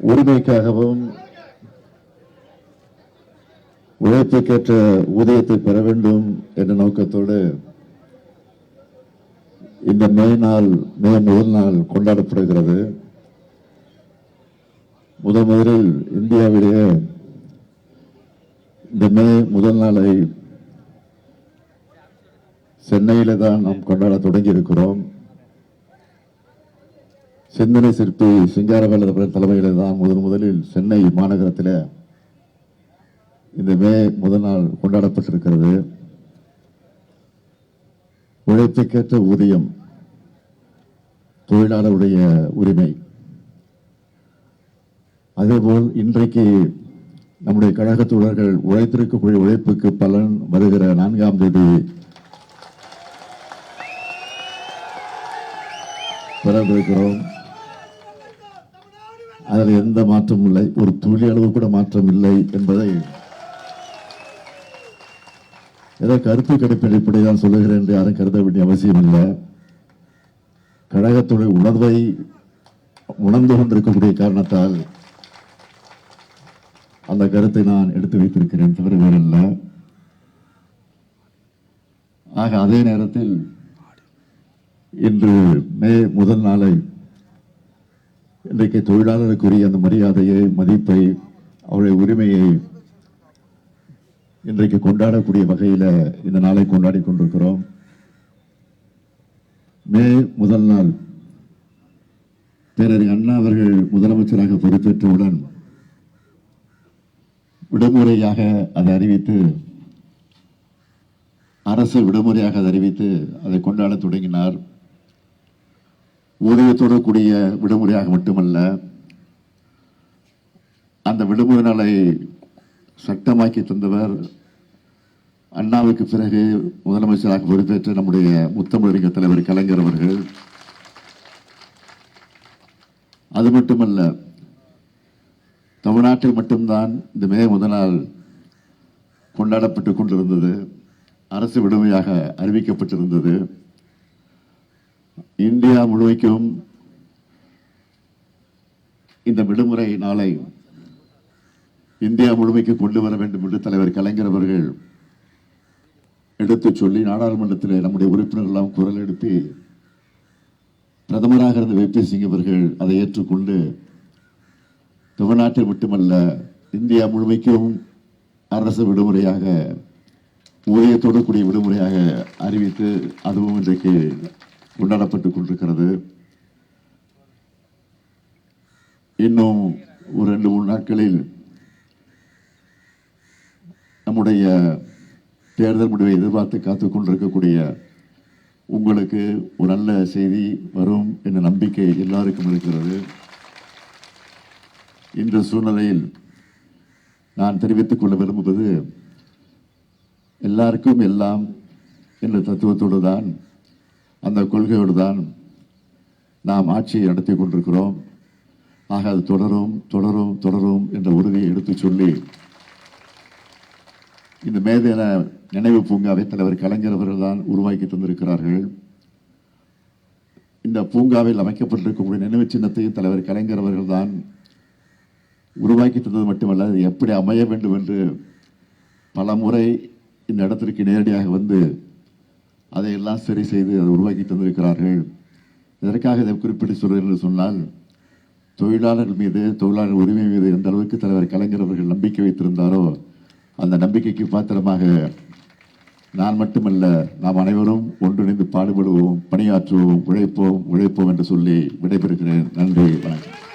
உரிமைக்காகவும் உழைப்புக்கேற்ற ஊதியத்தை பெற வேண்டும் என்ற நோக்கத்தோடு இந்த மே முதல் நாள் கொண்டாடப்படுகிறது. முதலில் இந்தியாவிலேயே இந்த மே முதல் நாளை சென்னையில தான் நாம் கொண்டாட தொடங்கி இருக்கிறோம். சிந்தனை சிற்பி சிங்காரவேலர் தலைமையில தான் முதலில் சென்னை மாநகரத்தில் இந்த மே முதல் நாள் கொண்டாடப்பட்டிருக்கிறது. உழைப்புக்கேற்ற ஊதியம் தொழிலாளருடைய உரிமை. அதேபோல் இன்றைக்கு நம்முடைய கழக தோழர்கள் உழைத்திருக்கக்கூடிய உழைப்புக்கு பலன் வருகிற 4ஆம் தேதி பெறவிருக்கிறோம். அதில் எந்த மாற்றமும் இல்லை, ஒரு துளி அளவு கூட மாற்றம் இல்லை என்பதை ஏதோ கருத்து கணிப்பில் இப்படிதான் சொல்லுகிறேன் என்று யாரும் கருத வேண்டிய அவசியம் இல்லை. கழகத்துடைய உணர்வை உணர்ந்து கொண்டிருக்கக்கூடிய காரணத்தால் அந்த கருத்தை நான் எடுத்து வைத்திருக்கிறேன், தவிர வேறல்ல. ஆக அதே நேரத்தில் இன்று மே முதல் நாளை இன்றைக்கு தொழிலாளருக்குரிய அந்த மரியாதையை, மதிப்பை, அவருடைய உரிமையை இன்றைக்கு கொண்டாடக்கூடிய வகையில் இந்த நாளை கொண்டாடி கொண்டிருக்கிறோம். மே முதல் நாள் பேரறிஞர் அண்ணா அவர்கள் முதலமைச்சராக பொறுப்பேற்றவுடன் விடுமுறையாக அதை அறிவித்து, அரசு விடுமுறையாக அதை அறிவித்து அதை கொண்டாட தொடங்கினார். ஊதியத்தோடு கூடிய விடுமுறையாக மட்டுமல்ல, அந்த விடுமுறை நாளை சட்டமாக்கி தந்தவர் அண்ணாவுக்கு பிறகு முதலமைச்சராக பொறுப்பேற்ற நம்முடைய முத்தமிழறிஞர் தலைவர் கலைஞர் அவர்கள். அது மட்டுமல்ல, தமிழ்நாட்டில் மட்டும்தான் இந்த மே முதல் நாள் கொண்டாடப்பட்டுக் கொண்டிருந்தது, அரசு விடுமுறையாக அறிவிக்கப்பட்டிருந்தது. இந்தியா முழுமைக்கும் இந்த விடுமுறை நாளை இந்தியா முழுமைக்கு கொண்டு வர வேண்டும் என்று தலைவர் கலைஞர் அவர்கள் எடுத்துச் சொல்லி நாடாளுமன்றத்தில் நம்முடைய உறுப்பினர்கள் எல்லாம் குரல் எழுப்பி பிரதமராக இருந்த VP சிங் அவர்கள் அதை ஏற்றுக்கொண்டு தமிழ்நாட்டில் மட்டுமல்ல இந்தியா முழுமைக்கும் அரசு விடுமுறையாக, ஊதியத்தோடு கூடிய விடுமுறையாக அறிவித்து அதுவும் இன்றைக்கு கொண்டாடப்பட்டுக் கொண்டிருக்கிறது. இன்னும் ஒரு 2-3 நாட்களில் நம்முடைய தேர்தல் முடிவை எதிர்பார்த்து காத்துக் கொண்டிருக்கக்கூடிய உங்களுக்கு ஒரு நல்ல செய்தி வரும் என்ற நம்பிக்கை எல்லாருக்கும் இருக்கிறது. இந்த சூழ்நிலையில் நான் தெரிவித்துக் கொள்ள விரும்புவது, எல்லாருக்கும் எல்லாம் என்ற தத்துவத்தோடு தான், அந்த கொள்கையோடு தான் நாம் ஆட்சியை நடத்தி கொண்டிருக்கிறோம். ஆக அது தொடரும் தொடரும் தொடரும் என்ற உறுதியை எடுத்துச் சொல்லி இந்த மேதின நினைவு பூங்காவை தலைவர் கலைஞர் அவர்கள் தான் உருவாக்கி தந்திருக்கிறார்கள். இந்த பூங்காவில் அமைக்கப்பட்டிருக்கக்கூடிய நினைவு சின்னத்தையும் தலைவர் கலைஞர் அவர்கள் தான் உருவாக்கி தந்தது மட்டுமல்ல, அது எப்படி அமைய வேண்டும் என்று பல முறை இந்த இடத்திற்கு நேரடியாக வந்து அதையெல்லாம் சரி செய்து அதை உருவாக்கி தந்திருக்கிறார்கள். இதற்காக இதை குறிப்பிட்டு சொல்வது என்று சொன்னால், தொழிலாளர்கள் மீது, தொழிலாளர் உரிமை மீது எந்த அளவுக்கு தலைவர் கலைஞர் அவர்கள் நம்பிக்கை வைத்திருந்தாரோ அந்த நம்பிக்கைக்கு பாத்திரமாக நான் மட்டுமல்ல, நாம் அனைவரும் ஒன்றிணைந்து பாடுபடுவோம், பணியாற்றுவோம், உழைப்போம் என்று சொல்லி விடைபெறுகிறேன். நன்றி, வணக்கம்.